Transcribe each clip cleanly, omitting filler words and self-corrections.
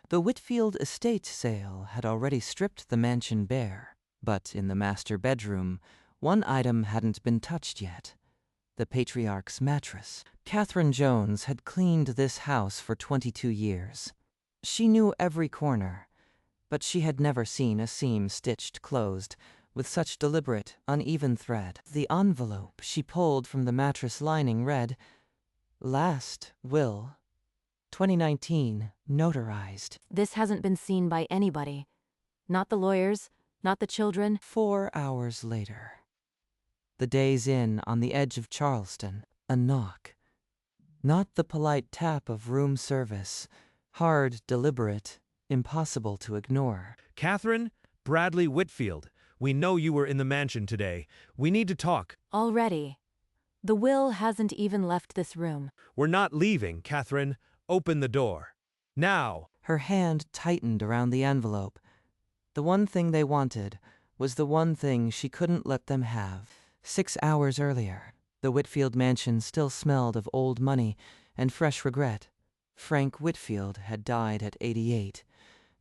The Whitfield estate sale had already stripped the mansion bare, but in the master bedroom, one item hadn't been touched yet: the patriarch's mattress. Catherine Jones had cleaned this house for 22 years. She knew every corner, but she had never seen a seam stitched closed with such deliberate, uneven thread. The envelope she pulled from the mattress lining read, "Last will, 2019, notarized." This hasn't been seen by anybody. Not the lawyers, not the children. 4 hours later. The Days Inn on the edge of Charleston. A knock. Not the polite tap of room service. Hard, deliberate, impossible to ignore. Catherine, Bradley Whitfield, we know you were in the mansion today. We need to talk. Already. The will hasn't even left this room. We're not leaving, Catherine. Open the door. Now. Her hand tightened around the envelope. The one thing they wanted was the one thing she couldn't let them have. 6 hours earlier, the Whitfield mansion still smelled of old money and fresh regret. Frank Whitfield had died at 88,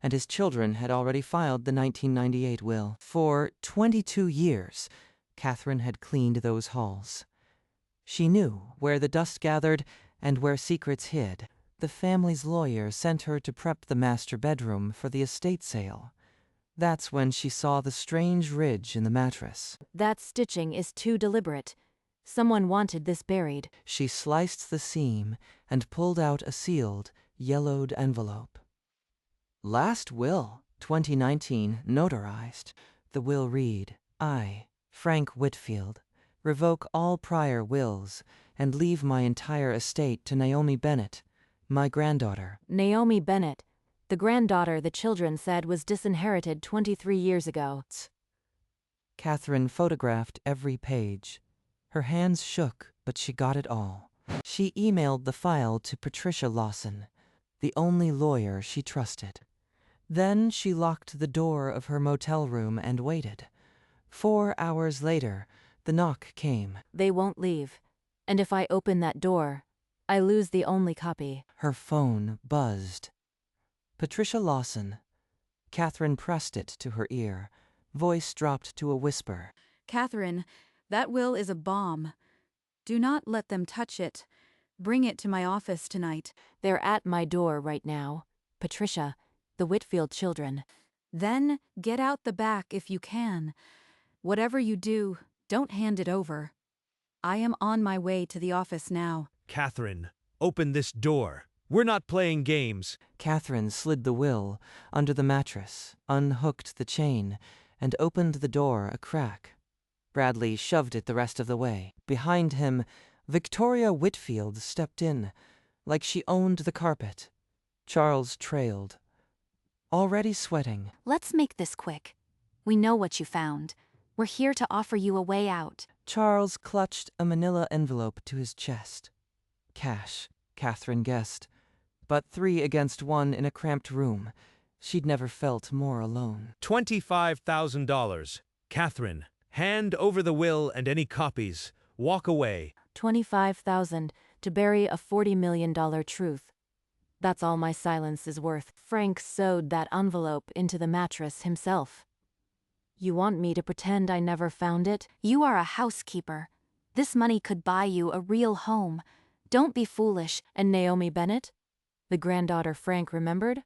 and his children had already filed the 1998 will. For 22 years, Catherine had cleaned those halls. She knew where the dust gathered and where secrets hid. The family's lawyer sent her to prep the master bedroom for the estate sale. That's when she saw the strange ridge in the mattress. That stitching is too deliberate. Someone wanted this buried. She sliced the seam and pulled out a sealed, yellowed envelope. "Last will, 2019, notarized." The will read, "I, Frank Whitfield, revoke all prior wills and leave my entire estate to Naomi Bennett, my granddaughter." Naomi Bennett, the granddaughter the children said was disinherited 23 years ago. Catherine photographed every page. Her hands shook, but she got it all. She emailed the file to Patricia Lawson, the only lawyer she trusted. Then she locked the door of her motel room and waited. 4 hours later, the knock came. They won't leave. And if I open that door, I lose the only copy. Her phone buzzed. Patricia Lawson. Catherine pressed it to her ear. Voice dropped to a whisper. "Catherine, that will is a bomb. Do not let them touch it. Bring it to my office tonight." They're at my door right now. Patricia, the Whitfield children. Then get out the back if you can. Whatever you do, don't hand it over. I am on my way to the office now. Catherine, open this door. We're not playing games. Catherine slid the will under the mattress, unhooked the chain, and opened the door a crack. Bradley shoved it the rest of the way. Behind him, Victoria Whitfield stepped in, like she owned the carpet. Charles trailed, already sweating. "Let's make this quick. We know what you found. We're here to offer you a way out." Charles clutched a manila envelope to his chest. Cash, Catherine guessed, but 3 against 1 in a cramped room. She'd never felt more alone. $25,000. Catherine, hand over the will and any copies. Walk away. 25,000 to bury a $40 million truth. That's all my silence is worth. Frank sewed that envelope into the mattress himself. You want me to pretend I never found it? You are a housekeeper. This money could buy you a real home. Don't be foolish. And Naomi Bennett? The granddaughter Frank remembered?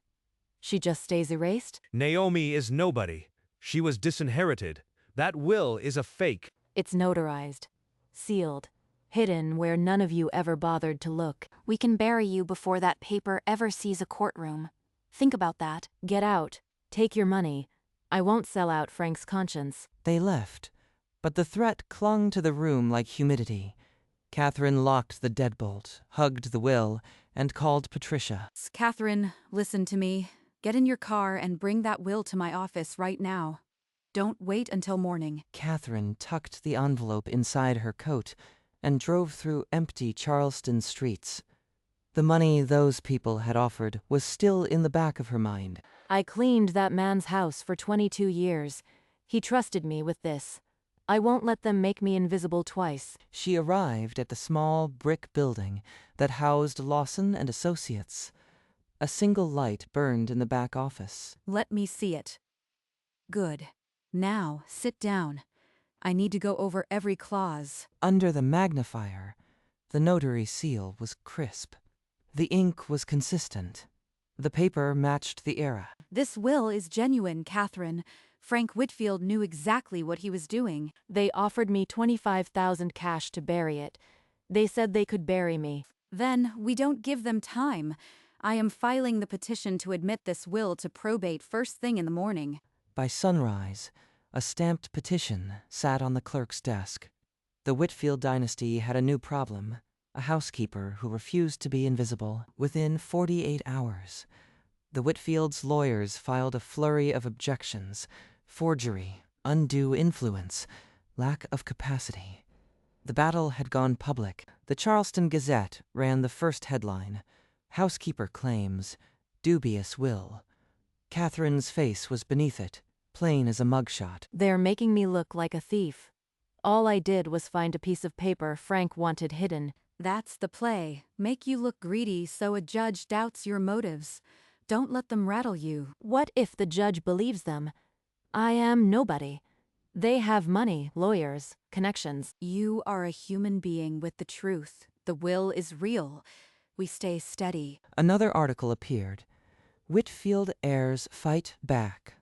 She just stays erased? Naomi is nobody. She was disinherited. That will is a fake. It's notarized, sealed, hidden where none of you ever bothered to look. We can bury you before that paper ever sees a courtroom. Think about that. Get out. Take your money. I won't sell out Frank's conscience. They left, but the threat clung to the room like humidity. Catherine locked the deadbolt, hugged the will, and called Patricia. "Catherine, listen to me. Get in your car and bring that will to my office right now. Don't wait until morning." Catherine tucked the envelope inside her coat and drove through empty Charleston streets. The money those people had offered was still in the back of her mind. I cleaned that man's house for 22 years. He trusted me with this. I won't let them make me invisible twice. She arrived at the small brick building that housed Lawson and Associates. A single light burned in the back office. Let me see it. Good. Now, sit down. I need to go over every clause. Under the magnifier, the notary seal was crisp. The ink was consistent. The paper matched the era. This will is genuine, Catherine. Frank Whitfield knew exactly what he was doing. They offered me $25,000 cash to bury it. They said they could bury me. Then we don't give them time. I am filing the petition to admit this will to probate first thing in the morning. By sunrise, a stamped petition sat on the clerk's desk. The Whitfield dynasty had a new problem: a housekeeper who refused to be invisible. Within 48 hours, the Whitfields' lawyers filed a flurry of objections: forgery, undue influence, lack of capacity. The battle had gone public. The Charleston Gazette ran the first headline: "Housekeeper claims dubious will." Catherine's face was beneath it, plain as a mugshot. They're making me look like a thief. All I did was find a piece of paper Frank wanted hidden. That's the play. Make you look greedy so a judge doubts your motives. Don't let them rattle you. What if the judge believes them? I am nobody. They have money, lawyers, connections. You are a human being with the truth. The will is real. We stay steady. Another article appeared: "Whitfield heirs fight back."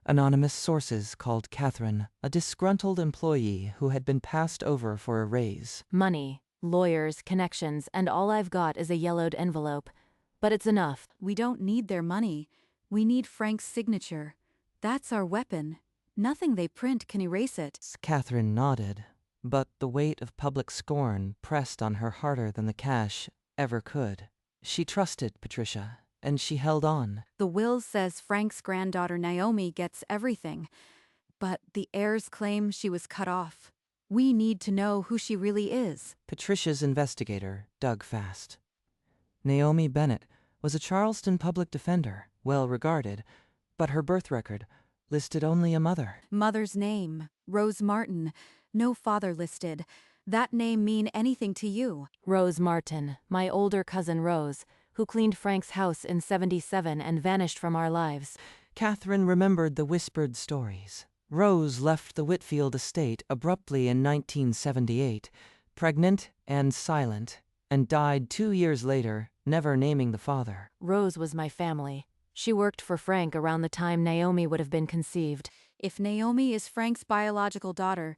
Anonymous sources called Catherine a disgruntled employee who had been passed over for a raise. Money, lawyers, connections, and all I've got is a yellowed envelope. But it's enough. We don't need their money. We need Frank's signature. That's our weapon. Nothing they print can erase it. Catherine nodded, but the weight of public scorn pressed on her harder than the cash ever could. She trusted Patricia, and she held on. The will says Frank's granddaughter Naomi gets everything, but the heirs claim she was cut off. We need to know who she really is. Patricia's investigator dug fast. Naomi Bennett was a Charleston public defender, well regarded, but her birth record listed only a mother. Mother's name, Rose Martin. No father listed. That name mean anything to you? Rose Martin, my older cousin Rose, who cleaned Frank's house in '77 and vanished from our lives. Catherine remembered the whispered stories. Rose left the Whitfield estate abruptly in 1978, pregnant and silent, and died 2 years later, never naming the father. Rose was my family. She worked for Frank around the time Naomi would have been conceived. If Naomi is Frank's biological daughter,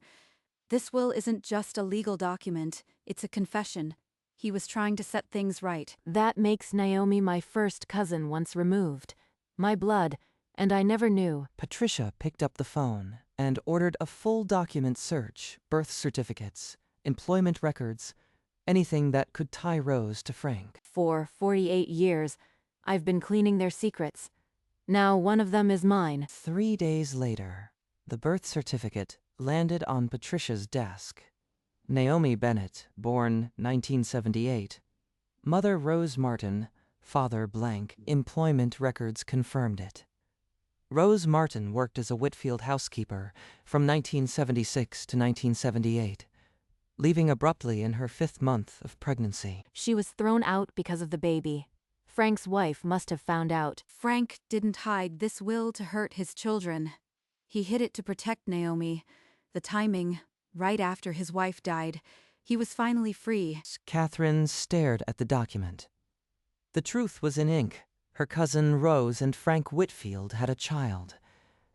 this will isn't just a legal document, it's a confession. He was trying to set things right. That makes Naomi my first cousin once removed. My blood, and I never knew. Patricia picked up the phone and ordered a full document search: birth certificates, employment records, anything that could tie Rose to Frank. For 48 years, I've been cleaning their secrets. Now one of them is mine. 3 days later, the birth certificate landed on Patricia's desk. Naomi Bennett, born 1978. Mother Rose Martin, father blank. Employment records confirmed it. Rose Martin worked as a Whitfield housekeeper from 1976 to 1978, leaving abruptly in her 5th month of pregnancy. She was thrown out because of the baby. Frank's wife must have found out. Frank didn't hide this will to hurt his children. He hid it to protect Naomi. The timing, right after his wife died, he was finally free. Catherine stared at the document. The truth was in ink. Her cousin Rose and Frank Whitfield had a child,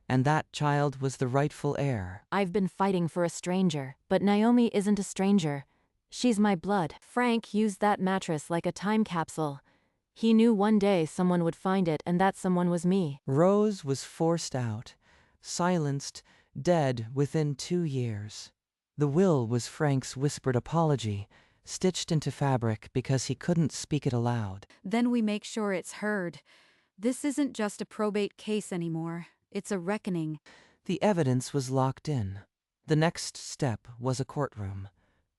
and that child was the rightful heir. I've been fighting for a stranger, but Naomi isn't a stranger. She's my blood. Frank used that mattress like a time capsule. He knew one day someone would find it, and that someone was me. Rose was forced out, silenced, dead within 2 years. The will was Frank's whispered apology, stitched into fabric because he couldn't speak it aloud. Then we make sure it's heard. This isn't just a probate case anymore. It's a reckoning. The evidence was locked in. The next step was a courtroom,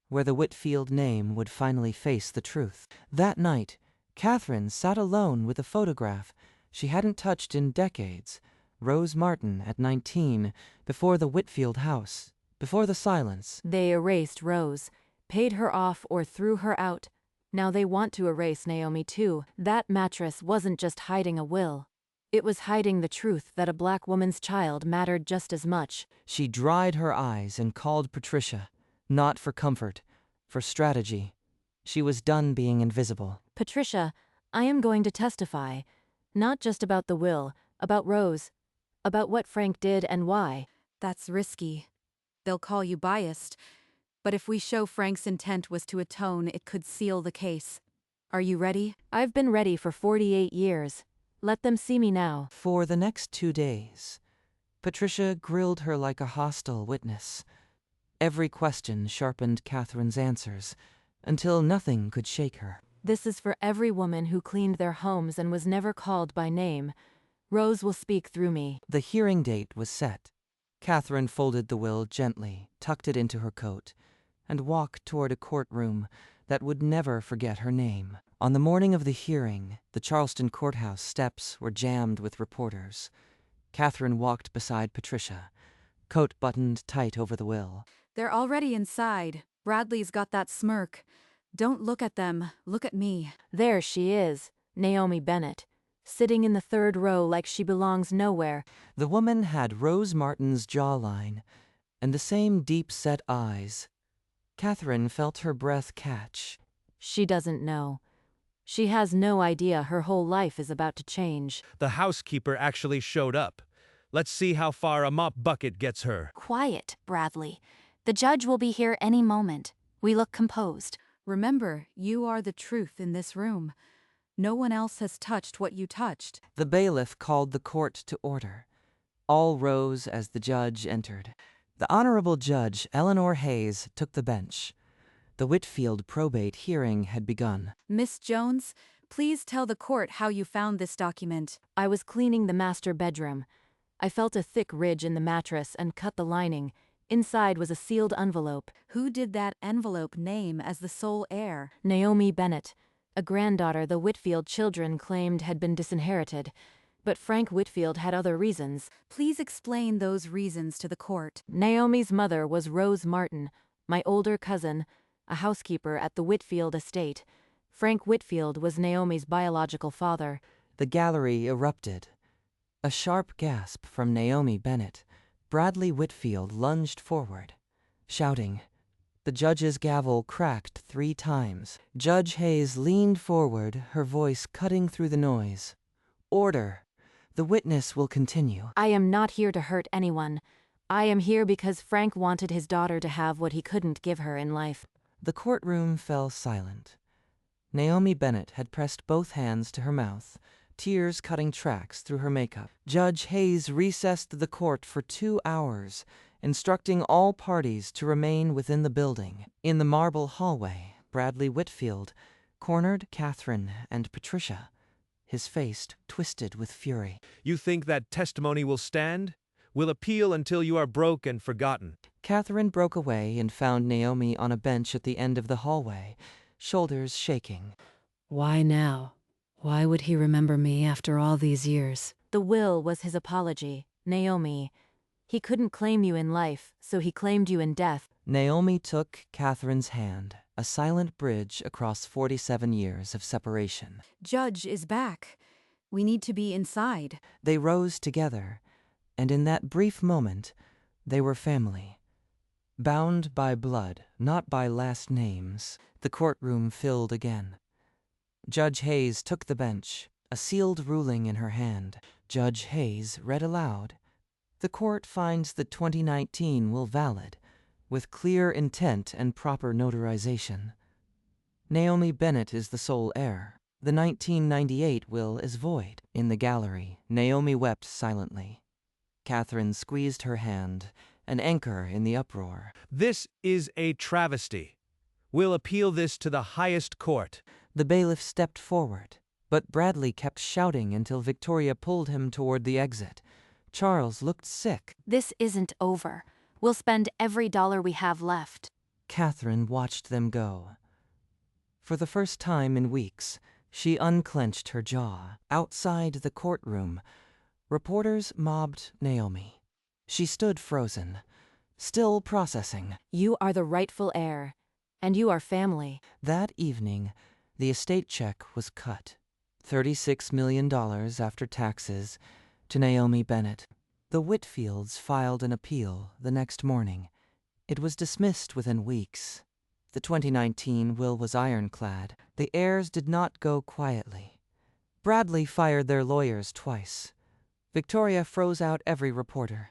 where the Whitfield name would finally face the truth. That night, Catherine sat alone with a photograph she hadn't touched in decades: Rose Martin at 19, before the Whitfield house, before the silence. They erased Rose, paid her off or threw her out. Now they want to erase Naomi too. That mattress wasn't just hiding a will. It was hiding the truth that a black woman's child mattered just as much. She dried her eyes and called Patricia, not for comfort, for strategy. She was done being invisible. Patricia, I am going to testify. Not just about the will, about Rose, about what Frank did and why. That's risky. They'll call you biased. But if we show Frank's intent was to atone, it could seal the case. Are you ready? I've been ready for 48 years. Let them see me now. For the next 2 days, Patricia grilled her like a hostile witness. Every question sharpened Catherine's answers, until nothing could shake her. This is for every woman who cleaned their homes and was never called by name. Rose will speak through me. The hearing date was set. Catherine folded the will gently, tucked it into her coat, and walked toward a courtroom that would never forget her name. On the morning of the hearing, the Charleston courthouse steps were jammed with reporters. Catherine walked beside Patricia, coat buttoned tight over the will. They're already inside. Bradley's got that smirk. Don't look at them. Look at me. There she is, Naomi Bennett, sitting in the third row like she belongs nowhere. The woman had Rose Martin's jawline and the same deep-set eyes. Catherine felt her breath catch. She doesn't know. She has no idea her whole life is about to change. The housekeeper actually showed up. Let's see how far a mop bucket gets her. Quiet, Bradley. The judge will be here any moment. We look composed. Remember, you are the truth in this room. No one else has touched what you touched. The bailiff called the court to order. All rose as the judge entered. The Honorable Judge Eleanor Hayes took the bench. The Whitfield probate hearing had begun. Miss Jones, please tell the court how you found this document. I was cleaning the master bedroom. I felt a thick ridge in the mattress and cut the lining. Inside was a sealed envelope. Who did that envelope name as the sole heir? Naomi Bennett, a granddaughter the Whitfield children claimed had been disinherited. But Frank Whitfield had other reasons. Please explain those reasons to the court. Naomi's mother was Rose Martin, my older cousin, a housekeeper at the Whitfield estate. Frank Whitfield was Naomi's biological father. The gallery erupted. A sharp gasp from Naomi Bennett. Bradley Whitfield lunged forward, shouting. The judge's gavel cracked 3 times. Judge Hayes leaned forward, her voice cutting through the noise. Order. The witness will continue. I am not here to hurt anyone. I am here because Frank wanted his daughter to have what he couldn't give her in life. The courtroom fell silent. Naomi Bennett had pressed both hands to her mouth, tears cutting tracks through her makeup. Judge Hayes recessed the court for 2 hours, instructing all parties to remain within the building. In the marble hallway, Bradley Whitfield cornered Catherine and Patricia, his face twisted with fury. You think that testimony will stand? We'll appeal until you are broke and forgotten. Catherine broke away and found Naomi on a bench at the end of the hallway, shoulders shaking. Why now? Why would he remember me after all these years? The will was his apology, Naomi. He couldn't claim you in life, so he claimed you in death. Naomi took Catherine's hand, a silent bridge across 47 years of separation. Judge is back. We need to be inside. They rose together, and in that brief moment, they were family. Bound by blood, not by last names, the courtroom filled again. Judge Hayes took the bench, a sealed ruling in her hand. Judge Hayes read aloud. The court finds that 2019 will valid, with clear intent and proper notarization. Naomi Bennett is the sole heir. The 1998 will is void. In the gallery, Naomi wept silently. Catherine squeezed her hand, an anchor in the uproar. This is a travesty. We'll appeal this to the highest court. The bailiff stepped forward, but Bradley kept shouting until Victoria pulled him toward the exit. Charles looked sick. This isn't over. We'll spend every dollar we have left. Catherine watched them go. For the first time in weeks, she unclenched her jaw. Outside the courtroom, reporters mobbed Naomi. She stood frozen, still processing. You are the rightful heir, and you are family. That evening, The estate check was cut, $36 million after taxes, to Naomi Bennett. The Whitfields filed an appeal the next morning. It was dismissed within weeks. The 2019 will was ironclad. The heirs did not go quietly. Bradley fired their lawyers twice. Victoria froze out every reporter.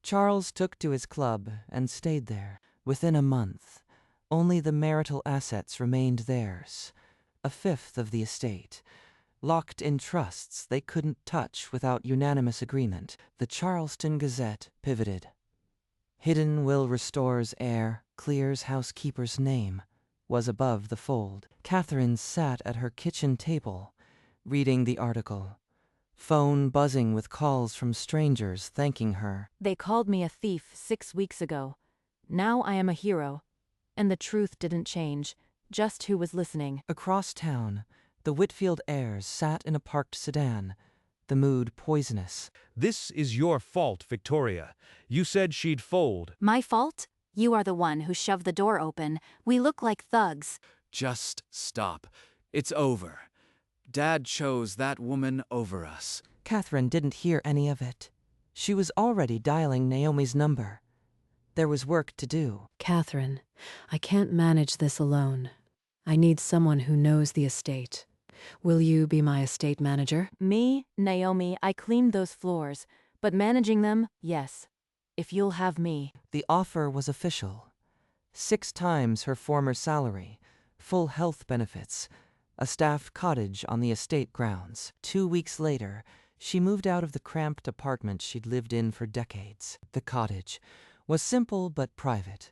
Charles took to his club and stayed there. Within a month, only the marital assets remained theirs, a fifth of the estate, locked in trusts they couldn't touch without unanimous agreement. The Charleston Gazette pivoted. Hidden will restores heir, clears housekeeper's name, was above the fold. Catherine sat at her kitchen table, reading the article. Phone buzzing with calls from strangers thanking her. They called me a thief 6 weeks ago. Now I am a hero. And the truth didn't change, just who was listening. Across town, the Whitfield heirs sat in a parked sedan, the mood poisonous. This is your fault, Victoria. You said she'd fold. My fault? You are the one who shoved the door open. We look like thugs. Just stop. It's over. Dad chose that woman over us. Catherine didn't hear any of it. She was already dialing Naomi's number. There was work to do. Catherine, I can't manage this alone. I need someone who knows the estate. Will you be my estate manager? Me, Naomi, I cleaned those floors, but managing them, yes. If you'll have me. The offer was official. 6 times her former salary, full health benefits, a staffed cottage on the estate grounds. 2 weeks later, she moved out of the cramped apartment she'd lived in for decades. The cottage was simple but private.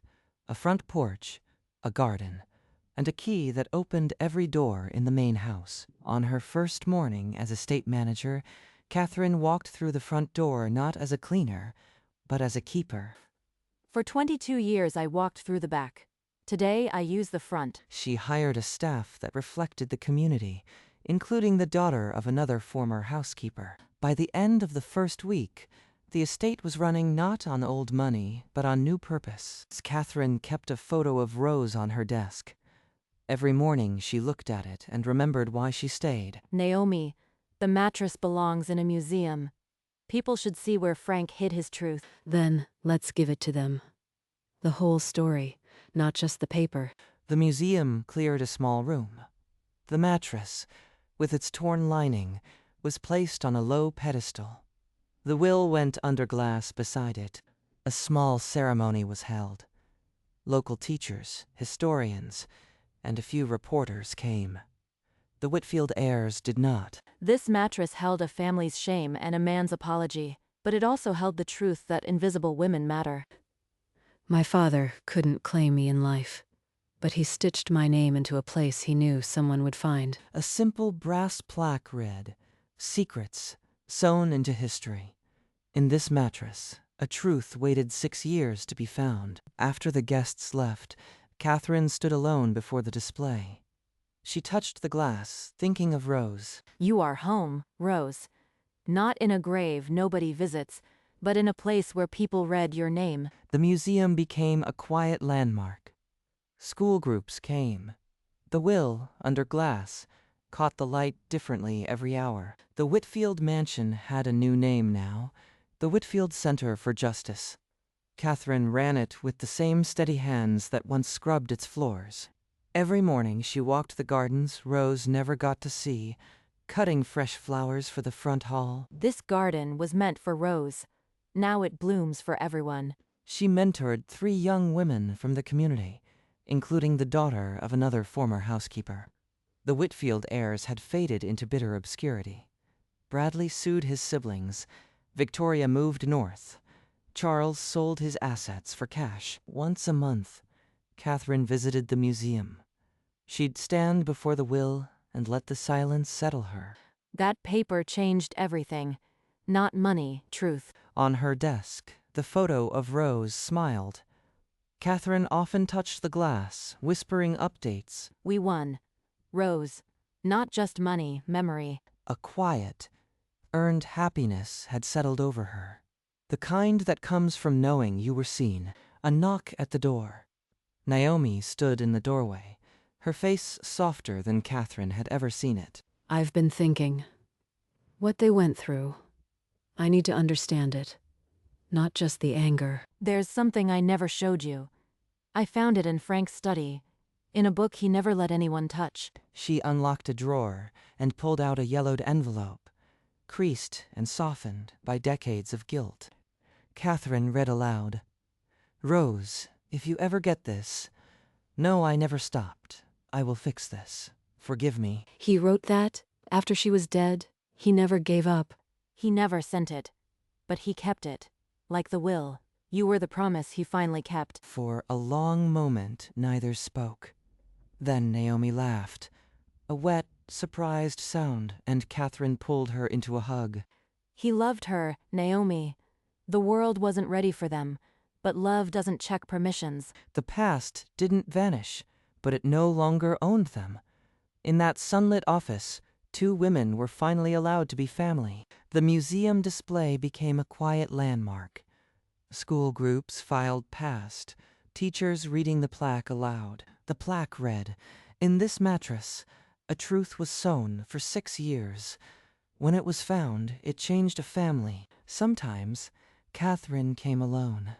A front porch, a garden, and a key that opened every door in the main house. On her first morning as estate manager, Catherine walked through the front door not as a cleaner, but as a keeper. For 22 years I walked through the back. Today I use the front. She hired a staff that reflected the community, including the daughter of another former housekeeper. By the end of the first week, the estate was running not on old money, but on new purpose. Catherine kept a photo of Rose on her desk. Every morning she looked at it and remembered why she stayed. Naomi, the mattress belongs in a museum. People should see where Frank hid his truth. Then let's give it to them. The whole story, not just the paper. The museum cleared a small room. The mattress, with its torn lining, was placed on a low pedestal. The will went under glass beside it. A small ceremony was held. Local teachers, historians, and a few reporters came. The Whitfield heirs did not. This mattress held a family's shame and a man's apology, but it also held the truth that invisible women matter. My father couldn't claim me in life, but he stitched my name into a place he knew someone would find. A simple brass plaque read, "Secrets, sewn into history." In this mattress, a truth waited 6 years to be found. After the guests left, Catherine stood alone before the display. She touched the glass, thinking of Rose. You are home, Rose. Not in a grave nobody visits, but in a place where people read your name. The museum became a quiet landmark. School groups came. The will, under glass, caught the light differently every hour. The Whitfield mansion had a new name now, the Whitfield Center for Justice. Catherine ran it with the same steady hands that once scrubbed its floors. Every morning she walked the gardens Rose never got to see, cutting fresh flowers for the front hall. This garden was meant for Rose. Now it blooms for everyone. She mentored 3 young women from the community, including the daughter of another former housekeeper. The Whitfield heirs had faded into bitter obscurity. Bradley sued his siblings. Victoria moved north. Charles sold his assets for cash. Once a month, Catherine visited the museum. She'd stand before the will and let the silence settle her. That paper changed everything. Not money, truth. On her desk, the photo of Rose smiled. Catherine often touched the glass, whispering updates. We won. Rose. Not just money, memory. A quiet, earned happiness had settled over her. The kind that comes from knowing you were seen. A knock at the door. Naomi stood in the doorway, her face softer than Catherine had ever seen it. I've been thinking. What they went through. I need to understand it. Not just the anger. There's something I never showed you. I found it in Frank's study, in a book he never let anyone touch. She unlocked a drawer and pulled out a yellowed envelope, creased and softened by decades of guilt. Catherine read aloud, "Rose, if you ever get this, know I never stopped. I will fix this. Forgive me." He wrote that after she was dead. He never gave up. He never sent it, but he kept it, like the will. You were the promise he finally kept. For a long moment, neither spoke. Then Naomi laughed, a wet, surprised sound, and Catherine pulled her into a hug. He loved her, Naomi. The world wasn't ready for them, but love doesn't check permissions. The past didn't vanish, but it no longer owned them. In that sunlit office, two women were finally allowed to be family. The museum display became a quiet landmark. School groups filed past, teachers reading the plaque aloud. The plaque read, "In this mattress, a truth was sown for 6 years. When it was found, it changed a family. Sometimes, Catherine came alone.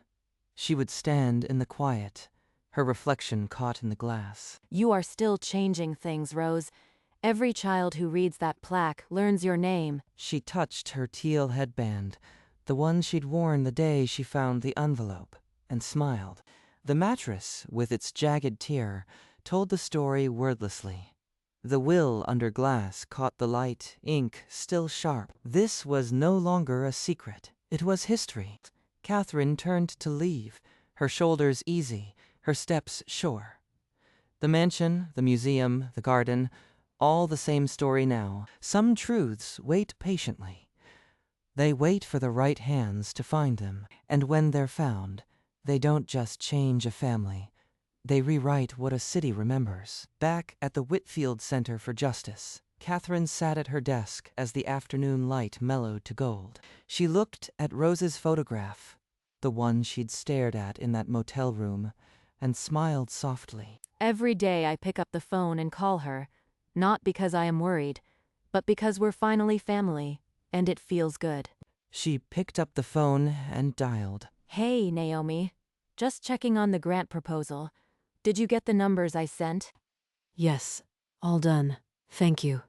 She would stand in the quiet, her reflection caught in the glass." You are still changing things, Rose. Every child who reads that plaque learns your name. She touched her teal headband, the one she'd worn the day she found the envelope, and smiled. The mattress, with its jagged tear, told the story wordlessly. The will under glass caught the light, ink still sharp. This was no longer a secret. It was history. Catherine turned to leave, her shoulders easy, her steps sure. The mansion, the museum, the garden, all the same story now. Some truths wait patiently. They wait for the right hands to find them, and when they're found, they don't just change a family. They rewrite what a city remembers. Back at the Whitfield Center for Justice, Catherine sat at her desk as the afternoon light mellowed to gold. She looked at Rose's photograph, the one she'd stared at in that motel room, and smiled softly. Every day I pick up the phone and call her, not because I am worried, but because we're finally family, and it feels good. She picked up the phone and dialed. Hey, Naomi. Just checking on the grant proposal. Did you get the numbers I sent? Yes, all done. Thank you.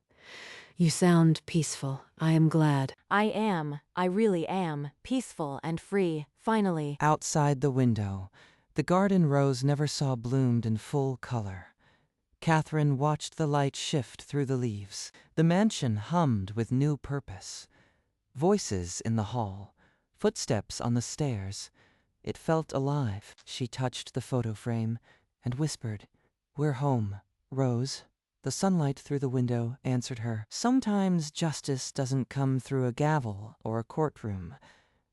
You sound peaceful. I am glad. I really am, peaceful and free, finally. Outside the window, the garden Rose never saw bloomed in full color. Catherine watched the light shift through the leaves. The mansion hummed with new purpose. Voices in the hall, footsteps on the stairs. It felt alive. She touched the photo frame and whispered, "We're home, Rose." The sunlight through the window answered her. Sometimes justice doesn't come through a gavel or a courtroom.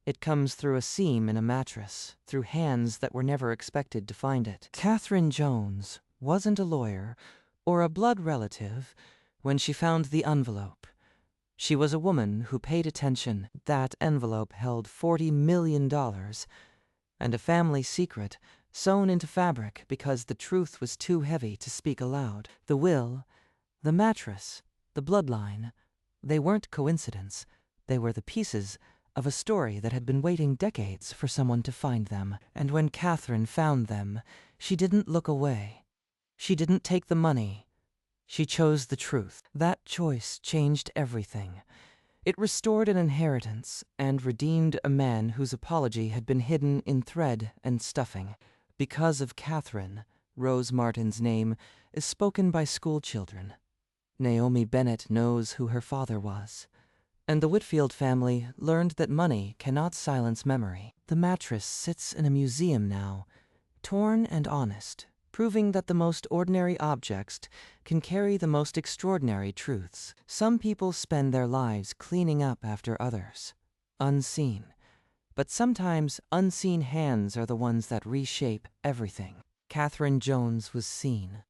It comes through a seam in a mattress, through hands that were never expected to find it. Catherine Jones wasn't a lawyer or a blood relative when she found the envelope. She was a woman who paid attention. That envelope held $40 million and a family secret sewn into fabric because the truth was too heavy to speak aloud. The will, the mattress, the bloodline, they weren't coincidence. They were the pieces of a story that had been waiting decades for someone to find them. And when Catherine found them, she didn't look away. She didn't take the money. She chose the truth. That choice changed everything. It restored an inheritance and redeemed a man whose apology had been hidden in thread and stuffing. Because of Catherine, Rose Martin's name is spoken by school children. Naomi Bennett knows who her father was. And the Whitfield family learned that money cannot silence memory. The mattress sits in a museum now, torn and honest, proving that the most ordinary objects can carry the most extraordinary truths. Some people spend their lives cleaning up after others, unseen. But sometimes unseen hands are the ones that reshape everything. Catherine Jones was seen,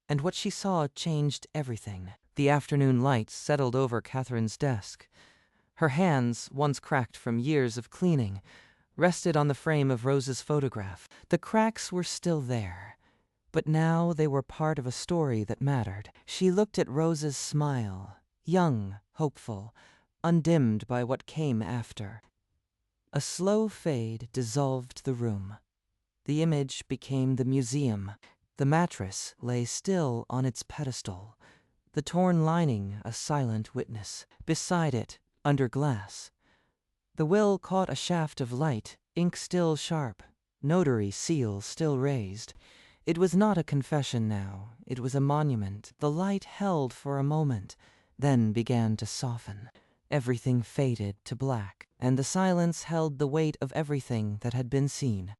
and what she saw changed everything. The afternoon light settled over Catherine's desk. Her hands, once cracked from years of cleaning, rested on the frame of Rose's photograph. The cracks were still there, But now they were part of a story that mattered. She looked at Rose's smile, young, hopeful, undimmed by what came after. A slow fade dissolved the room. The image became the museum. The mattress lay still on its pedestal, the torn lining a silent witness. Beside it, under glass, the will caught a shaft of light, ink still sharp, notary seal still raised. It was not a confession now, it was a monument. The light held for a moment, then began to soften. Everything faded to black, and the silence held the weight of everything that had been seen.